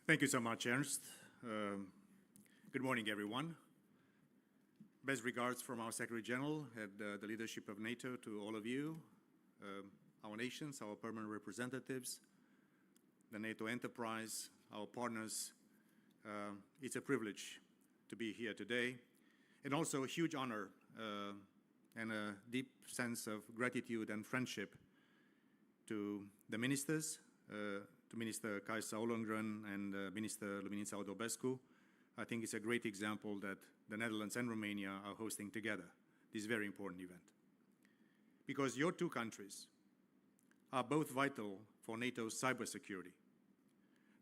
Thank you so much, Ernst. Good morning, everyone. Best regards from our Secretary General and the leadership of NATO to all of you, our nations, our permanent representatives, the NATO enterprise, our partners. It's a privilege to be here today, and also a huge honor and a deep sense of gratitude and friendship to the ministers, to Minister Kajsa Ollongren and Minister Luminița Odobescu. I think it's a great example that the Netherlands and Romania are hosting together this very important event. Because your two countries are both vital for NATO's cybersecurity.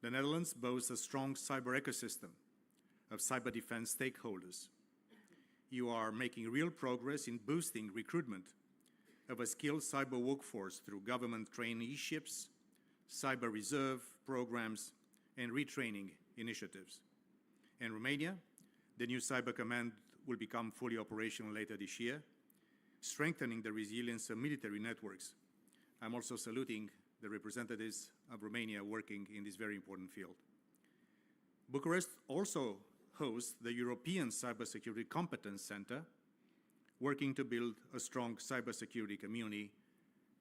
The Netherlands boasts a strong cyber ecosystem of cyber defense stakeholders. You are making real progress in boosting recruitment of a skilled cyber workforce through government traineeships, cyber reserve programs, and retraining initiatives. In Romania, the new Cyber Command will become fully operational later this year, strengthening the resilience of military networks. I'm also saluting the representatives of Romania working in this very important field. Bucharest also hosts the European Cybersecurity Competence Center, working to build a strong cybersecurity community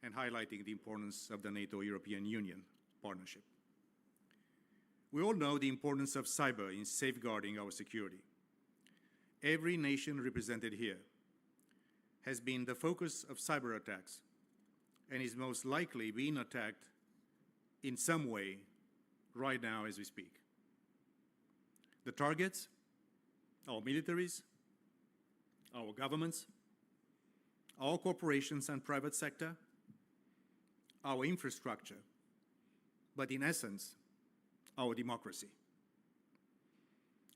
and highlighting the importance of the NATO-European Union partnership. We all know the importance of cyber in safeguarding our security. Every nation represented here has been the focus of cyber attacks and is most likely being attacked in some way right now as we speak. The targets, our militaries, our governments, our corporations and private sector, our infrastructure, but in essence, our democracy.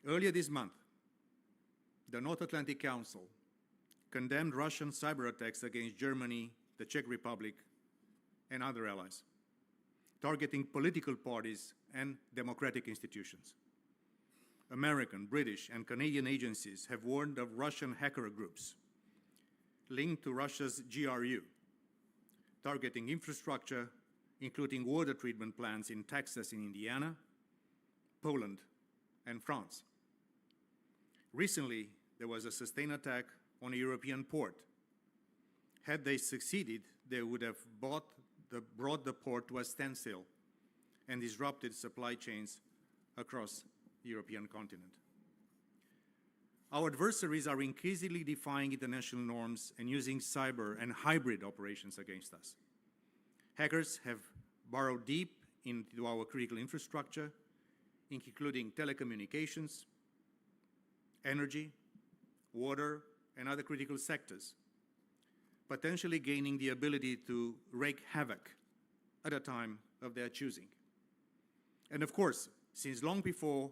Earlier this month, the North Atlantic Council condemned Russian cyber attacks against Germany, the Czech Republic, and other allies, targeting political parties and democratic institutions. American, British, and Canadian agencies have warned of Russian hacker groups linked to Russia's GRU, targeting infrastructure, including water treatment plants in Texas and Indiana, Poland, and France. Recently, there was a sustained attack on a European port. Had they succeeded, they would have brought the port to a standstill and disrupted supply chains across the European continent. Our adversaries are increasingly defying international norms and using cyber and hybrid operations against us. Hackers have burrowed deep into our critical infrastructure, including telecommunications, energy, water, and other critical sectors, potentially gaining the ability to wreak havoc at a time of their choosing. And of course, since long before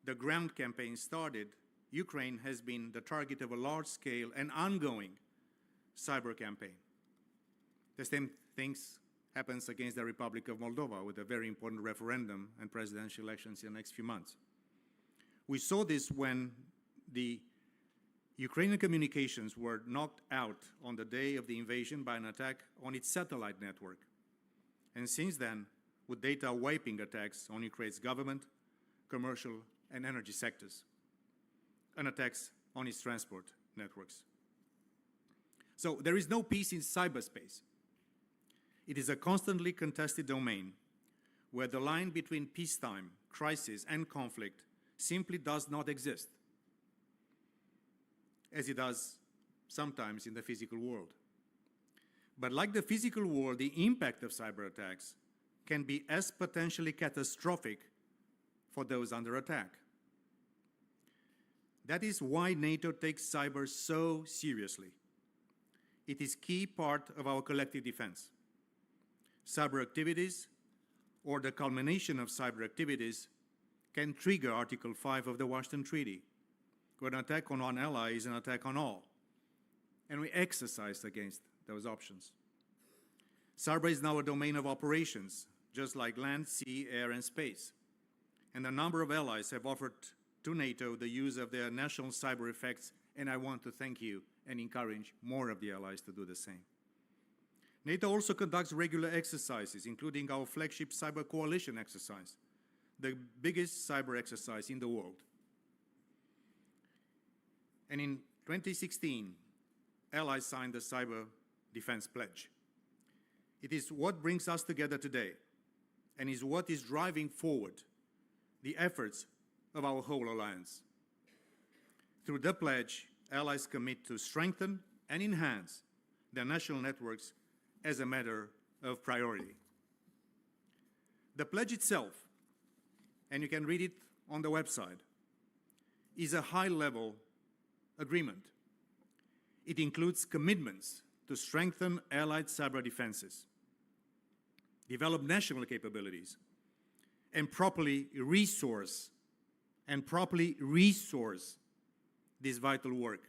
the ground campaign started, Ukraine has been the target of a large-scale and ongoing cyber campaign. The same things happens against the Republic of Moldova with a very important referendum and presidential elections in the next few months. We saw this when the Ukrainian communications were knocked out on the day of the invasion by an attack on its satellite network. And since then, with data wiping attacks on Ukraine's government, commercial, and energy sectors, and attacks on its transport networks. So there is no peace in cyberspace. It is a constantly contested domain where the line between peacetime, crisis, and conflict simply does not exist, as it does sometimes in the physical world. But like the physical world, the impact of cyber attacks can be as potentially catastrophic for those under attack. That is why NATO takes cyber so seriously. It is a key part of our collective defense. Cyber activities, or the culmination of cyber activities, can trigger Article 5 of the Washington Treaty, where an attack on one ally is an attack on all. And we exercise against those options. Cyber is now a domain of operations, just like land, sea, air, and space. And a number of allies have offered to NATO the use of their national cyber effects, and I want to thank you and encourage more of the allies to do the same. NATO also conducts regular exercises, including our flagship Cyber Coalition exercise, the biggest cyber exercise in the world. And in 2016, allies signed the Cyber Defense Pledge. It is what brings us together today and is what is driving forward the efforts of our whole alliance. Through the pledge, allies commit to strengthen and enhance their national networks as a matter of priority. The pledge itself, and you can read it on the website, is a high-level agreement. It includes commitments to strengthen allied cyber defenses, develop national capabilities, and properly resource this vital work.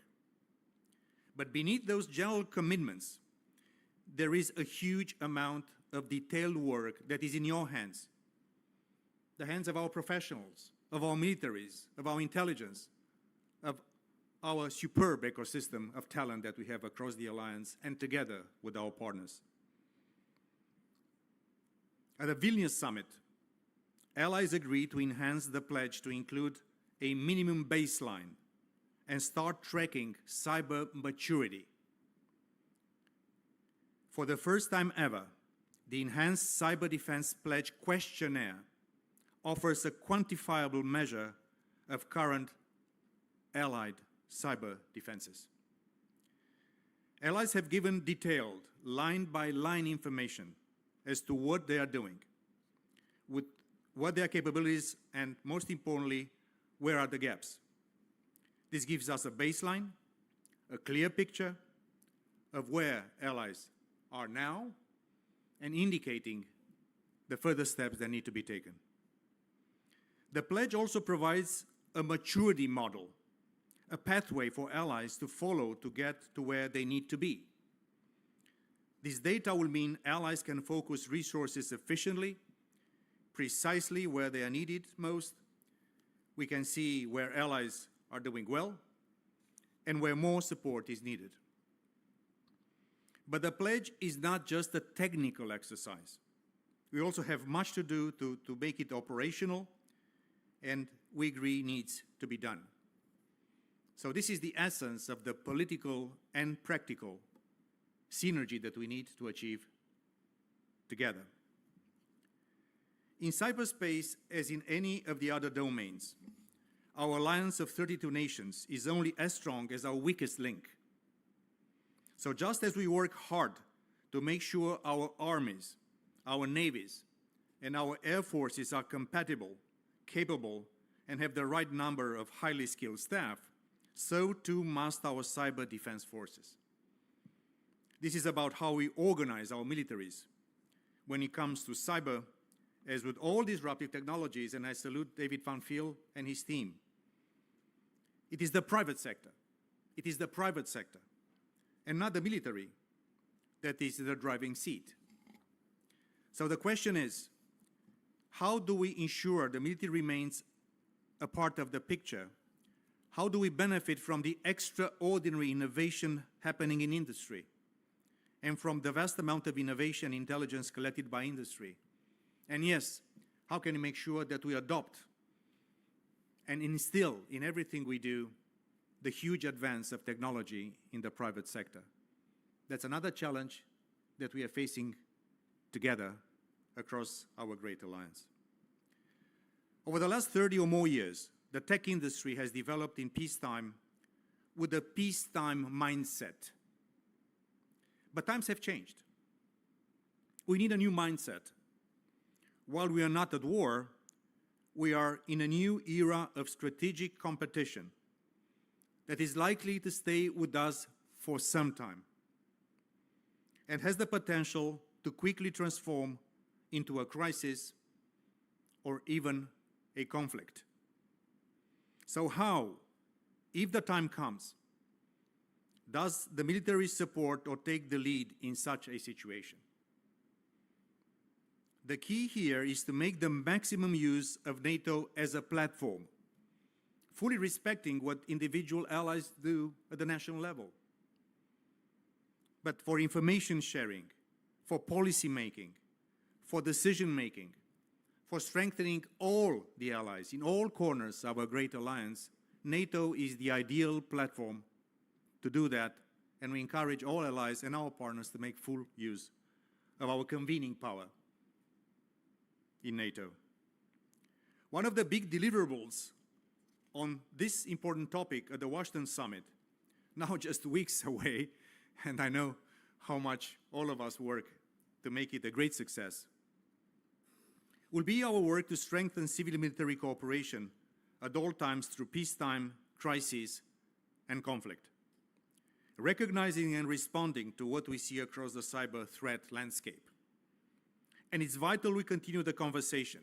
But beneath those general commitments, there is a huge amount of detailed work that is in your hands, the hands of our professionals, of our militaries, of our intelligence, of our superb ecosystem of talent that we have across the alliance and together with our partners. At the Vilnius Summit, allies agreed to enhance the pledge to include a minimum baseline and start tracking cyber maturity. For the first time ever, the Enhanced Cyber Defense Pledge questionnaire offers a quantifiable measure of current allied cyber defenses. Allies have given detailed, line-by-line information as to what they are doing, with what their capabilities, and most importantly, where are the gaps. This gives us a baseline, a clear picture of where allies are now, and indicating the further steps that need to be taken. The pledge also provides a maturity model, a pathway for allies to follow to get to where they need to be. This data will mean allies can focus resources efficiently, precisely where they are needed most. We can see where allies are doing well and where more support is needed. But the pledge is not just a technical exercise. We also have much to do to make it operational, and we agree needs to be done. So this is the essence of the political and practical synergy that we need to achieve together. In cyberspace, as in any of the other domains, our alliance of 32 nations is only as strong as our weakest link. So just as we work hard to make sure our armies, our navies, and our air forces are compatible, capable, and have the right number of highly skilled staff, so too must our cyber defense forces. This is about how we organize our militaries when it comes to cyber, as with all disruptive technologies, and I salute David Van Fiel and his team. It is the private sector. It is the private sector, and not the military, that is the driving seat. So the question is, how do we ensure the military remains a part of the picture? How do we benefit from the extraordinary innovation happening in industry and from the vast amount of innovation intelligence collected by industry? And yes, how can we make sure that we adopt and instill in everything we do the huge advance of technology in the private sector? That's another challenge that we are facing together across our great alliance. Over the last 30 or more years, the tech industry has developed in peacetime with a peacetime mindset. But times have changed. We need a new mindset. While we are not at war, we are in a new era of strategic competition that is likely to stay with us for some time and has the potential to quickly transform into a crisis or even a conflict. So how, if the time comes, does the military support or take the lead in such a situation? The key here is to make the maximum use of NATO as a platform, fully respecting what individual allies do at the national level. But for information sharing, for policy making, for decision making, for strengthening all the allies in all corners of our great alliance, NATO is the ideal platform to do that, and we encourage all allies and our partners to make full use of our convening power in NATO. One of the big deliverables on this important topic at the Washington Summit, now just weeks away, and I know how much all of us work to make it a great success, will be our work to strengthen civil-military cooperation at all times through peacetime, crises, and conflict, recognizing and responding to what we see across the cyber threat landscape. And it's vital we continue the conversation,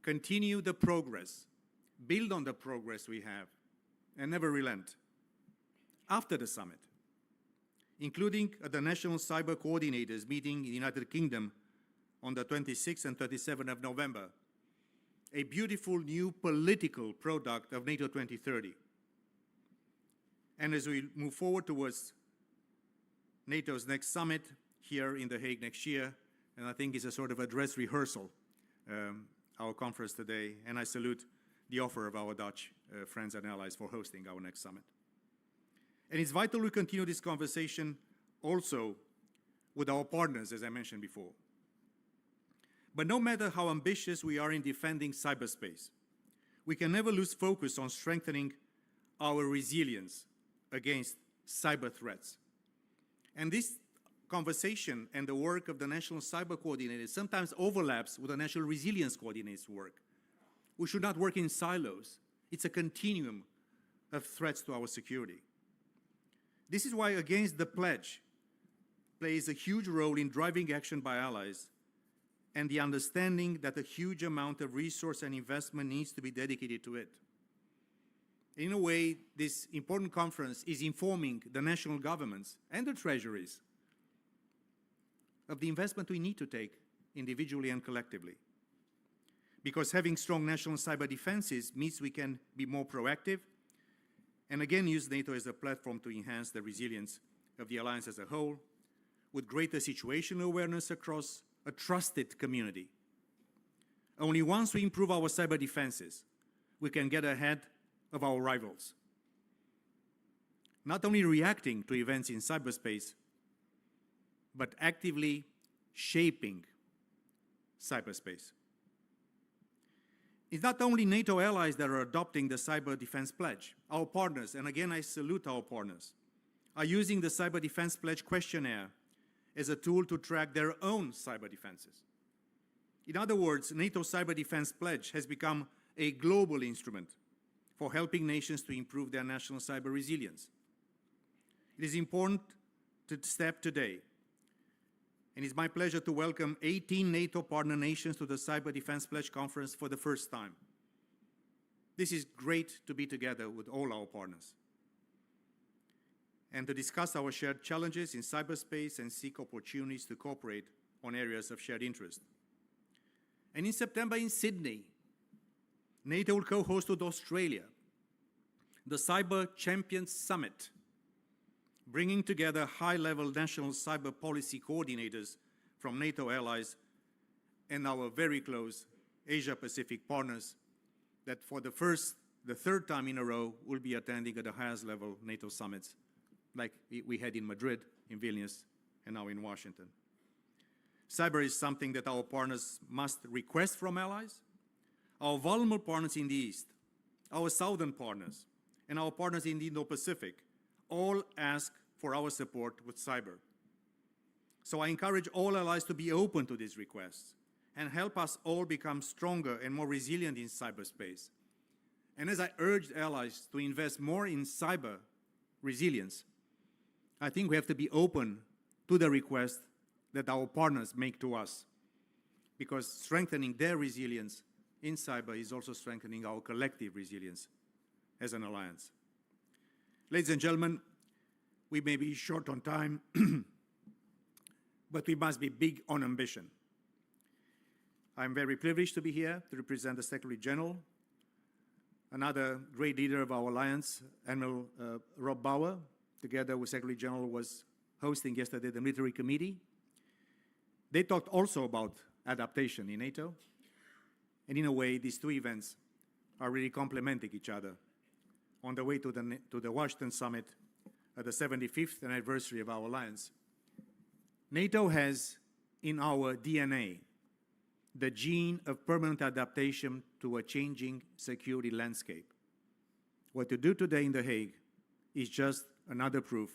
continue the progress, build on the progress we have, and never relent. After the summit, including at the National Cyber Coordinators meeting in the United Kingdom on the 26th and 27th of November, a beautiful new political product of NATO 2030. And as we move forward towards NATO's next summit here in The Hague next year, and I think it's a sort of a dress rehearsal, our conference today, and I salute the offer of our Dutch friends and allies for hosting our next summit. And it's vital we continue this conversation also with our partners, as I mentioned before. But no matter how ambitious we are in defending cyberspace, we can never lose focus on strengthening our resilience against cyber threats. And this conversation and the work of the National Cyber Coordinators sometimes overlaps with the National Resilience Coordinators' work. We should not work in silos. It's a continuum of threats to our security. This is why Against the Pledge plays a huge role in driving action by allies and the understanding that a huge amount of resource and investment needs to be dedicated to it. In a way, this important conference is informing the national governments and the treasuries of the investment we need to take individually and collectively. Because having strong national cyber defenses means we can be more proactive and again use NATO as a platform to enhance the resilience of the alliance as a whole, with greater situational awareness across a trusted community. Only once we improve our cyber defenses, we can get ahead of our rivals. Not only reacting to events in cyberspace, but actively shaping cyberspace. It's not only NATO allies that are adopting the Cyber Defense Pledge. Our partners, and again I salute our partners, are using the Cyber Defense Pledge questionnaire as a tool to track their own cyber defenses. In other words, NATO Cyber Defense Pledge has become a global instrument for helping nations to improve their national cyber resilience. It is important to step today, and it's my pleasure to welcome 18 NATO partner nations to the Cyber Defense Pledge Conference for the first time. This is great to be together with all our partners and to discuss our shared challenges in cyberspace and seek opportunities to cooperate on areas of shared interest. And in September in Sydney, NATO will co-host with Australia the Cyber Champions Summit, bringing together high-level national cyber policy coordinators from NATO allies and our very close Asia-Pacific partners that for the third time in a row will be attending at the highest level NATO summits, like we had in Madrid, in Vilnius, and now in Washington. Cyber is something that our partners must request from allies. Our vulnerable partners in the East, our southern partners, and our partners in the Indo-Pacific all ask for our support with cyber. So I encourage all allies to be open to these requests and help us all become stronger and more resilient in cyberspace. And as I urged allies to invest more in cyber resilience, I think we have to be open to the request that our partners make to us, because strengthening their resilience in cyber is also strengthening our collective resilience as an alliance. Ladies and gentlemen, we may be short on time, but we must be big on ambition. I'm very privileged to be here to represent the Secretary General, another great leader of our alliance, Admiral Rob Bauer, together with Secretary General, was hosting yesterday the Military Committee. They talked also about adaptation in NATO, And in a way, these two events are really complementing each other. On the way to the Washington Summit at the 75th anniversary of our alliance, NATO has in our DNA the gene of permanent adaptation to a changing security landscape. What you do today in The Hague is just another proof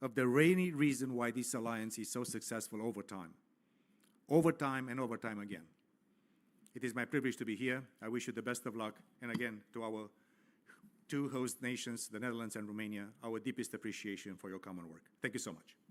of the really reason why this alliance is so successful over time and over time again. It is my privilege to be here. I wish you the best of luck. And again, to our two host nations, the Netherlands and Romania, our deepest appreciation for your common work. Thank you so much.